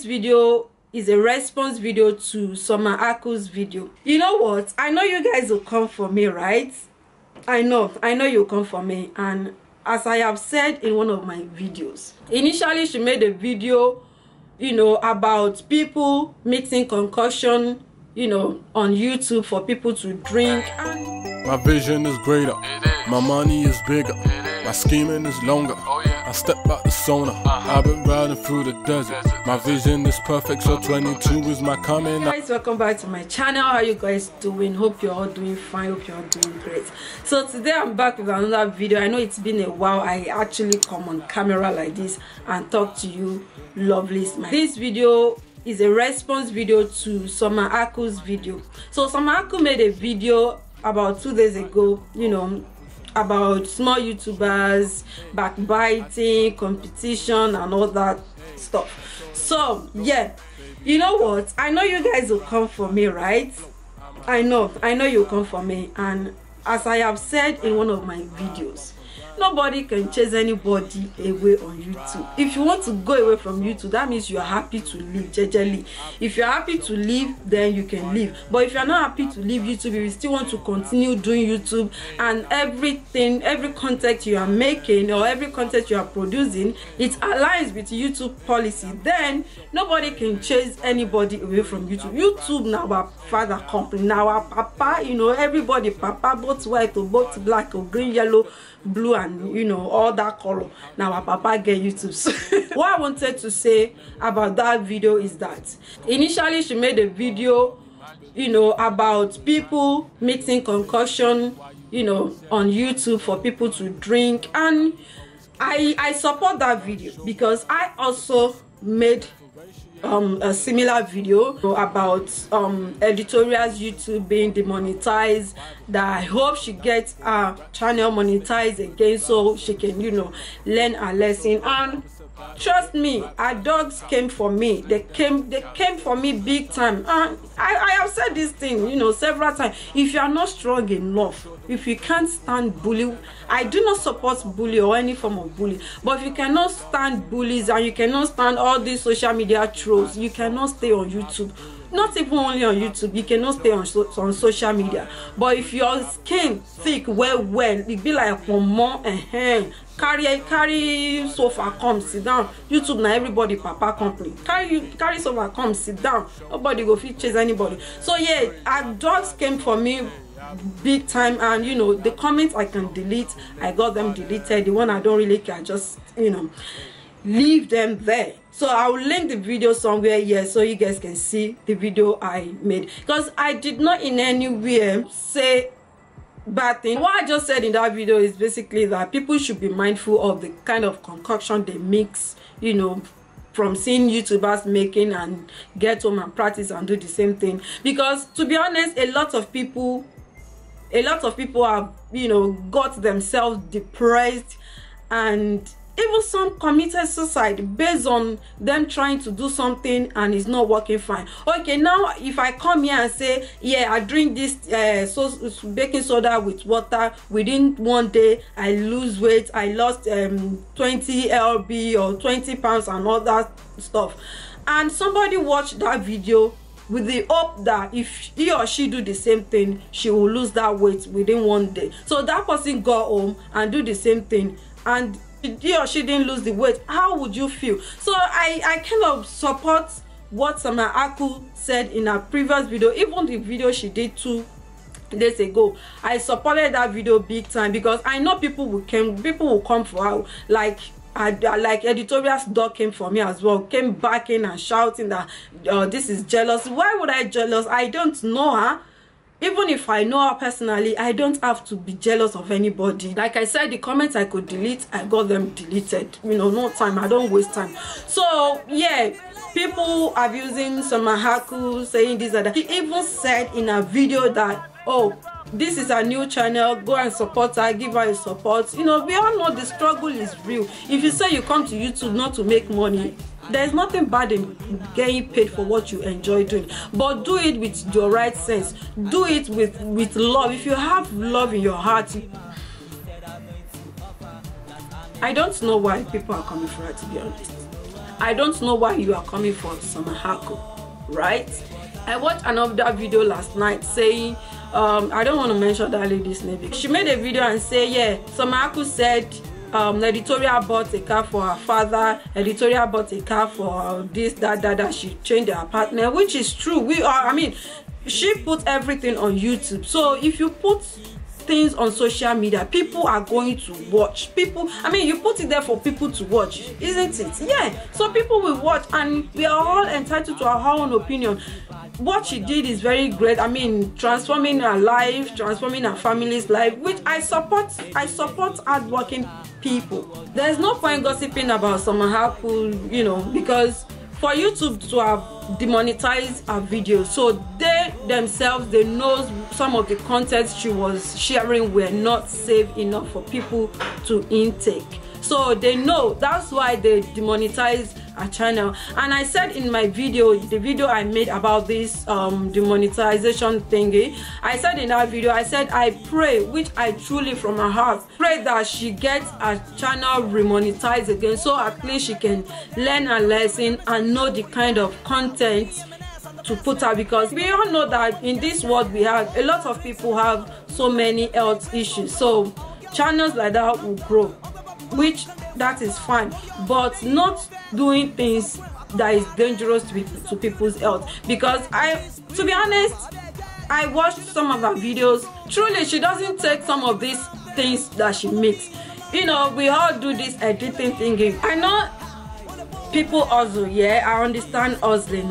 this video is a response video to Summer Aku's video. You know what? I know you guys will come for me, right? I know you'll come for me. And as I have said in one of my videos, initially she made a video, about people mixing concoction, on YouTube for people to drink. My vision is greater, my money is bigger, my scheming is longer. I step out the Sony, I've been riding through the desert. My vision is perfect, so 22 is my coming. Guys, welcome back to my channel. How are you guys doing? Hope you're all doing fine. Hope you're all doing great. So today I'm back with another video. I know it's been a while. I actually come on camera like this and talk to you lovelies. This video is a response video to Summer Aku's video. So Summer Aku made a video about 2 days ago, about small YouTubers, backbiting, competition and all that stuff. So yeah, you know what, I know you guys will come for me, right? I know you'll come for me. And as I have said in one of my videos, nobody can chase anybody away on YouTube. If you want to go away from YouTube, that means you are happy to leave jejely. If you're happy to leave, then you can leave. But if you're not happy to leave YouTube, if you still want to continue doing YouTube, and everything, every content you are making or every content you are producing, it aligns with YouTube policy, then nobody can chase anybody away from YouTube. YouTube now our father company, now our papa, everybody papa, both white or both black or green, yellow, blue, and all that color. Now our papa get YouTube. So what I wanted to say about that video is that initially she made a video about people mixing concoction on YouTube for people to drink, and I support that video because I also made a similar video about editorials YouTube being demonetized, that I hope she gets her channel monetized again so she can learn a lesson. And trust me, our dogs came for me. They came for me big time. And I have said this thing several times. If you are not strong enough, if you can't stand bully, I do not support bully or any form of bully, but if you cannot stand bullies and you cannot stand all these social media trolls, you cannot stay on YouTube. Not even only on YouTube, you cannot stay on social media. But if your skin thick well, it be like one more carry sofa, come sit down. YouTube now everybody papa company. Carry sofa, come sit down. Nobody go fit chase anybody. So yeah, our dogs came for me big time, and the comments I can delete, I got them deleted. The one I don't really care, just leave them there. So I will link the video somewhere here so you guys can see the video I made, because I did not in any way say bad thing. What I just said in that video is basically that people should be mindful of the kind of concoction they mix, from seeing YouTubers making, and get home and practice and do the same thing. Because to be honest, a lot of people have got themselves depressed, and even some committed suicide based on them trying to do something and it's not working fine. Okay, now if I come here and say, yeah, I drink this baking soda with water, within 1 day I lose weight, I lost 20 lb or 20 pounds and all that stuff, and somebody watched that video with the hope that if he or she do the same thing, she will lose that weight within 1 day. So that person go home and do the same thing, and he or she didn't lose the weight. How would you feel? So I kind of support what Summer Aku said in her previous video, even the video she did 2 days ago. I supported that video big time, because I know people will come for her, like editorial's dog came for me as well, came backing and shouting that this is jealous. Why would I jealous? I don't know her. Even if I know her personally, I don't have to be jealous of anybody. Like I said, the comments I could delete, I got them deleted. No time, I don't waste time. So yeah, people abusing Summer Aku, saying this and that. She even said in a video that, oh, this is a new channel, go and support her, give her a support. We all know the struggle is real. If you say you come to YouTube not to make money, there's nothing bad in getting paid for what you enjoy doing, but do it with your right sense. Do it with love. If you have love in your heart, I don't know why people are coming for her, to be honest. I don't know why you are coming for Summer Haku, right? I watched another video last night saying, I don't want to mention that lady's name. She made a video and say, yeah, Summer Haku said Editorial bought a car for her father, Editorial bought a car for this, that, she changed her apartment, which is true. She put everything on YouTube. So if you put things on social media, people are going to watch. You put it there for people to watch, isn't it? Yeah, so people will watch, and we are all entitled to our own opinion. What she did is very great. Transforming her life, transforming her family's life, which I support hardworking people. There's no point gossiping about Summer Haku, because for YouTube to have demonetized her videos, so they themselves, they know some of the content she was sharing were not safe enough for people to intake. So they know, that's why they demonetized her channel. And I said in my video, the video I made about this demonetization thingy, I said in that video, I said I pray, which I truly from my heart pray, that she gets her channel remonetized again, so at least she can learn a lesson and know the kind of content to put out, because we all know that in this world we have a lot of people have so many health issues, so channels like that will grow, which that is fine, but not doing things that is dangerous to people's health. Because to be honest, I watched some of her videos. Truly, she doesn't take some of these things that she makes. We all do this editing thingy. I know people hustle, yeah, I understand hustling.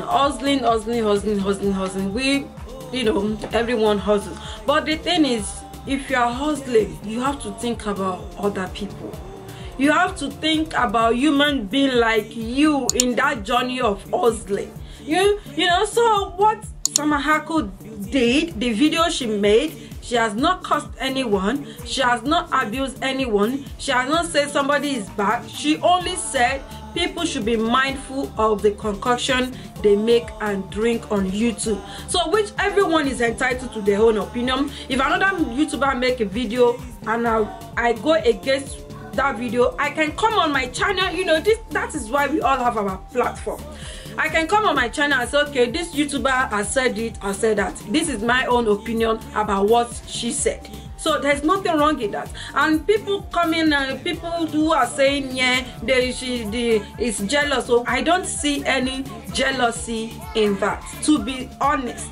We, everyone hustles. But the thing is, if you are hustling, you have to think about other people. You have to think about human being like you in that journey of hustling. So what Summer Haku did, the video she made, she has not cursed anyone, she has not abused anyone, she has not said somebody is bad. She only said people should be mindful of the concoction they make and drink on YouTube. So which everyone is entitled to their own opinion. If another YouTuber make a video and I go against that video, I can come on my channel. That is why we all have our platform. I can come on my channel and say, okay, this YouTuber has said it, has said that. This is my own opinion about what she said. So there's nothing wrong in that. And people come in, people who are saying, yeah, is jealous. So I don't see any jealousy in that. To be honest,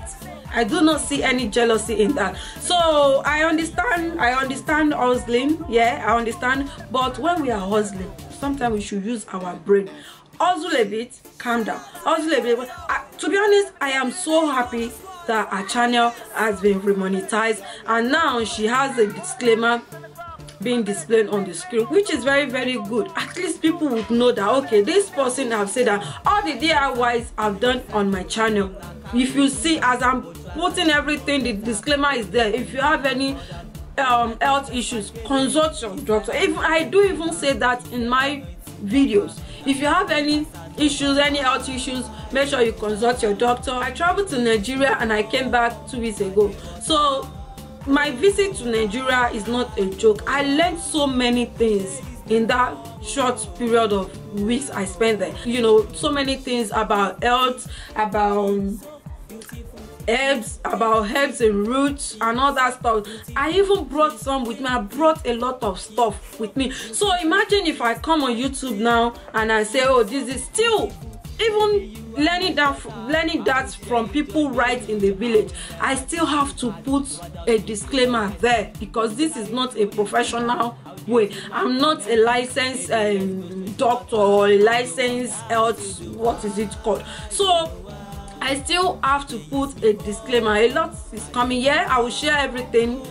I do not see any jealousy in that. So I understand hustling. Yeah, I understand. But when we are hustling, sometimes we should use our brain. Hustle a bit, calm down. Hustle a bit. To be honest, I am so happy that her channel has been remonetized, and now she has a disclaimer being displayed on the screen, which is very, very good. At least people would know that, okay, this person have said that all the DIYs I've done on my channel. If you see, as I'm putting everything, the disclaimer is there. If you have any health issues, consult your doctor. I do even say that in my videos. If you have any issues, any health issues, make sure you consult your doctor. I traveled to Nigeria and I came back 2 weeks ago. So my visit to Nigeria is not a joke. I learned so many things in that short period of weeks I spent there. So many things about health, about herbs and roots and all that stuff. I even brought some with me. I brought a lot of stuff with me. So imagine if I come on YouTube now and I say, oh, this is still even learning that from people right in the village. I still have to put a disclaimer there, because this is not a professional way. I'm not a licensed doctor or a licensed health, what is it called? So I still have to put a disclaimer. A lot is coming. Yeah, I will share everything.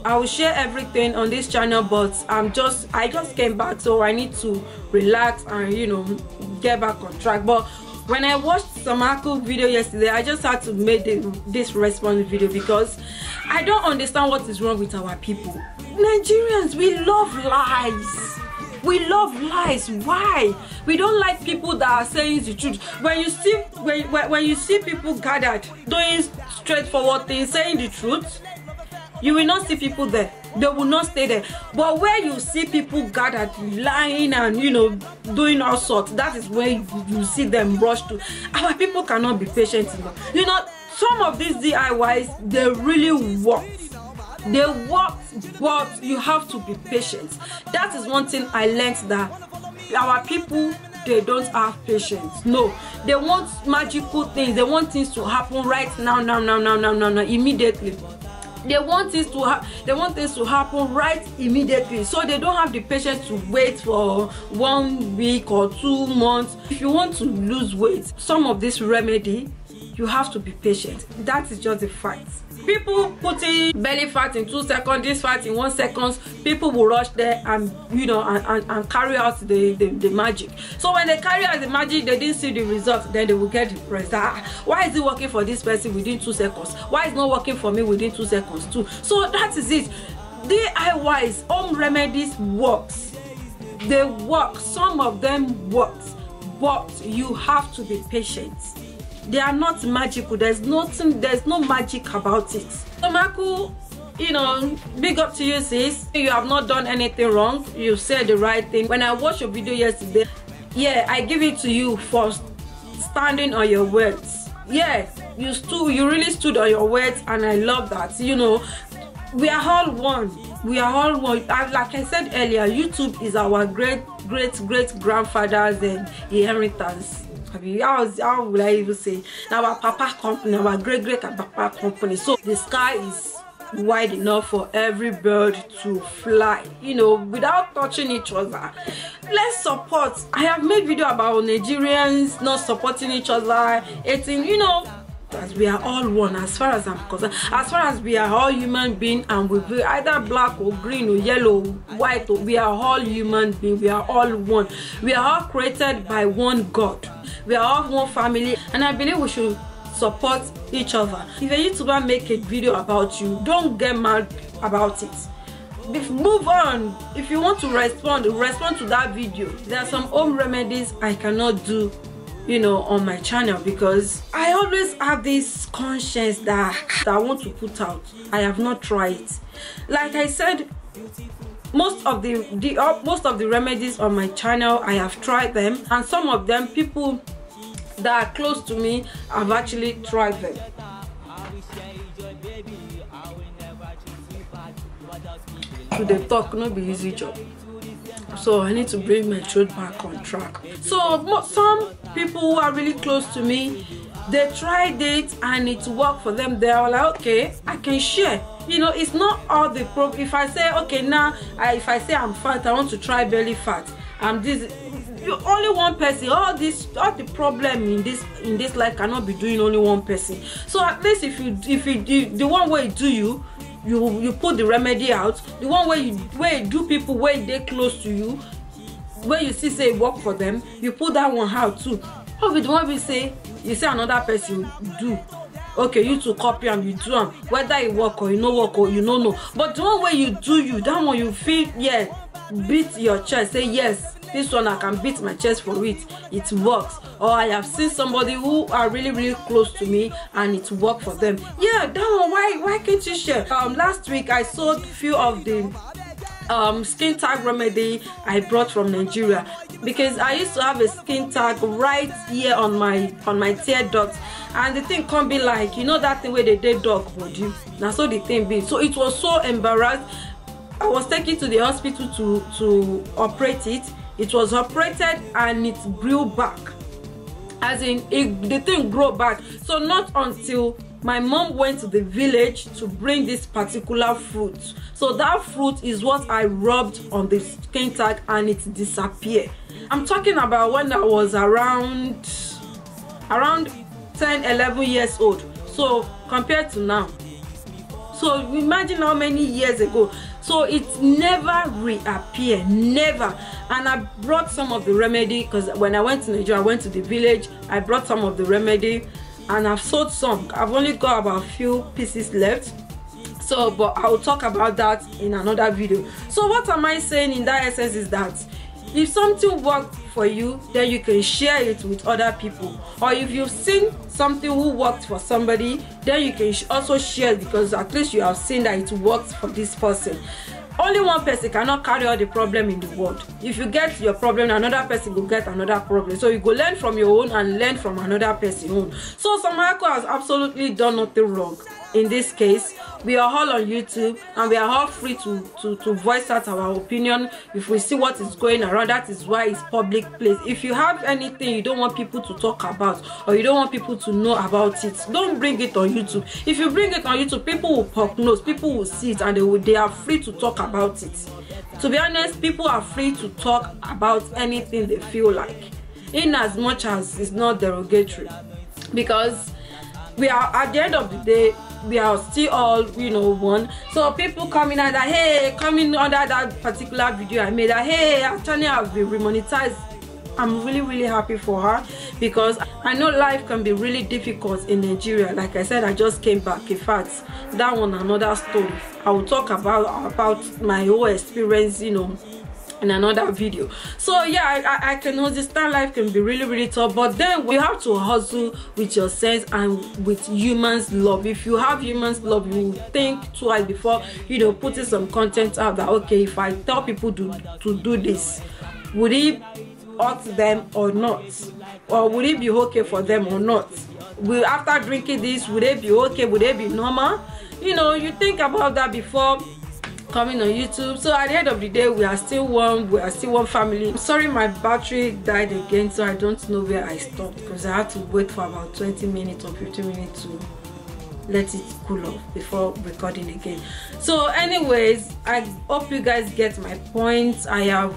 I will share everything on this channel, but I just came back, so I need to relax and get back on track. But when I watched Summer Haku video yesterday, I just had to make this response video, because I don't understand what is wrong with our people. Nigerians, we love lies. We love lies. Why? We don't like people that are saying the truth. When you see people gathered doing straightforward things, saying the truth, you will not see people there. they will not stay there. But where you see people gathered, lying and, you know, doing all sorts, that is where you see them rush to. Our people cannot be patient enough. You know, some of these DIYs, they really work. They work, but you have to be patient. That is one thing I learned, that our people, they don't have patience. No, they want magical things. They want things to happen right now, immediately. They want things to happen right immediately. So they don't have the patience to wait for 1 week or 2 months. If you want to lose weight, some of this remedy, you have to be patient. That is just a fact. People putting belly fat in 2 seconds, this fat in 1 second, people will rush there and, you know, and carry out the magic. So when they carry out the magic, they didn't see the result, then they will get depressed. Why is it working for this person within 2 seconds? Why is it not working for me within 2 seconds too? So that is it. DIYs, home remedies works. They work. Some of them works, but you have to be patient. They are not magical. There's no magic about it. So Marco, you know, big up to you, sis. You have not done anything wrong. You said the right thing. When I watched your video yesterday, yeah, I give it to you for standing on your words. Yeah, you really stood on your words, and I love that. You know, we are all one. We are all one. Like I said earlier, YouTube is our great grandfather's inheritance. How will I even say? Our papa company, our great papa company. So the sky is wide enough for every bird to fly, you know, without touching each other. Let's support. I have made video about Nigerians not supporting each other, eating, you know, as we are all one. As far as I'm concerned, as far as we are all human beings, and we be either black or green or yellow, white, or we are all human beings. We are all one. We are all created by one God. We are all one family, and I believe we should support each other. If a YouTuber make a video about you, don't get mad about it. Move on. If you want to respond to that video. There are some home remedies I cannot do, you know, on my channel, because I always have this conscience that I want to put out. I have not tried it. Like I said, most of the remedies on my channel, I have tried them, and some of them, people that are close to me have actually tried them. To the talk, no be easy job. So I need to bring my throat back on track. So some people who are really close to me, they tried it and it worked for them. They are like, okay, I can share. You know, it's not all the problem. If I say, okay, now if I say I'm fat, I want to try belly fat. Only one person. All the problem in this life cannot be doing only one person. So at least if you the one way you put the remedy out, the one where you do people where they close to you, where you see say work for them, you put that one out too. How the one we say you say another person do, okay, you to copy and you do them, whether it work or you no work or you no. But the one where you do that one you feel, yeah, beat your chest, say yes, this one I can beat my chest for it, it works. Or I have seen somebody who are really close to me and it worked for them. Yeah, that one, why can't you share? Last week I sold a few of the skin tag remedy I brought from Nigeria, because I used to have a skin tag right here on my tear duct, and the thing can't be like, you know, that thing where they did dog body. Now so the thing be, so it was so embarrassed. I was taken to the hospital to operate it. It was operated and it grew back, as in the thing grew back. So not until my mom went to the village to bring this particular fruit. So that fruit is what I rubbed on the skin tag and it disappeared. I'm talking about when I was around 10-11 years old. So compared to now, so imagine how many years ago. So it never reappeared, never. And I brought some of the remedy, because when I went to Nigeria, I went to the village, I brought some of the remedy and I've sold some. I've only got about a few pieces left. So, but I'll talk about that in another video. So what am I saying in that essence is that if something worked for you, then you can share it with other people. Or if you've seen something who worked for somebody, then you can also share it, because at least you have seen that it worked for this person. Only one person cannot carry all the problem in the world. If you get your problem, another person will get another problem. So you go learn from your own and learn from another person's own. So Samako has absolutely done nothing wrong. In this case, we are all on YouTube and we are all free to voice out our opinion. If we see what is going around, that is why it's public place. If you have anything you don't want people to talk about, or you don't want people to know about it, don't bring it on YouTube. If you bring it on YouTube, people will poke nose, people will see it, and they are free to talk about it. To be honest, people are free to talk about anything they feel like, in as much as it's not derogatory, because we are, at the end of the day, we are still all, you know, one. So people coming out that, hey, coming under that particular video I made, that, hey, actually I've been remonetized. I'm really happy for her, because I know life can be really difficult in Nigeria. Like I said, I just came back. In fact, that one another story. I will talk about my whole experience, you know, in another video. So yeah, I can understand life can be really tough, but then we have to hustle with your sense and with humans love. If you have humans love, you will think twice before, you know, putting some content out that, okay, if I tell people to do this, would it hurt them or not, or would it be okay for them or not? Will, after drinking this, would it be okay, would it be normal? You know, you think about that before coming on YouTube. So at the end of the day, we are still one family. I'm sorry, my battery died again, so I don't know where I stopped, because I had to wait for about 20 minutes or 15 minutes to let it cool off before recording again. So anyways, I hope you guys get my point. I have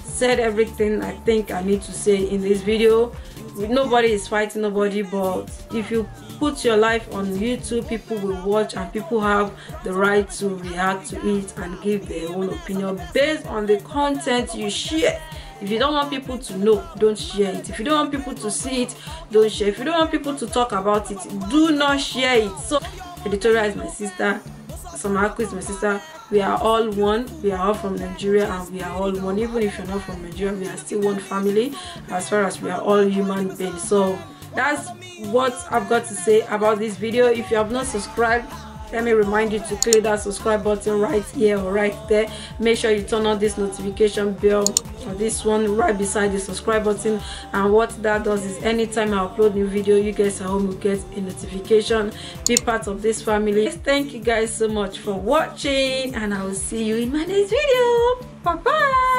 said everything I think I need to say in this video. Nobody is fighting nobody, but if you put your life on YouTube, people will watch, and people have the right to react to it and give their own opinion based on the content you share. If you don't want people to know, don't share it. If you don't want people to see it, don't share. If you don't want people to talk about it, do not share it. So Editorial is my sister, Samako is my sister. We are all one. We are all from Nigeria, and we are all one. Even if you're not from Nigeria, we are still one family, as far as we are all human beings. So that's what I've got to say about this video. If you have not subscribed, let me remind you to click that subscribe button right here or right there. Make sure you turn on this notification bell, or this one right beside the subscribe button, and what that does is anytime I upload new video, you guys at home will get a notification. Be part of this family. Thank you guys so much for watching, and I will see you in my next video. Bye bye.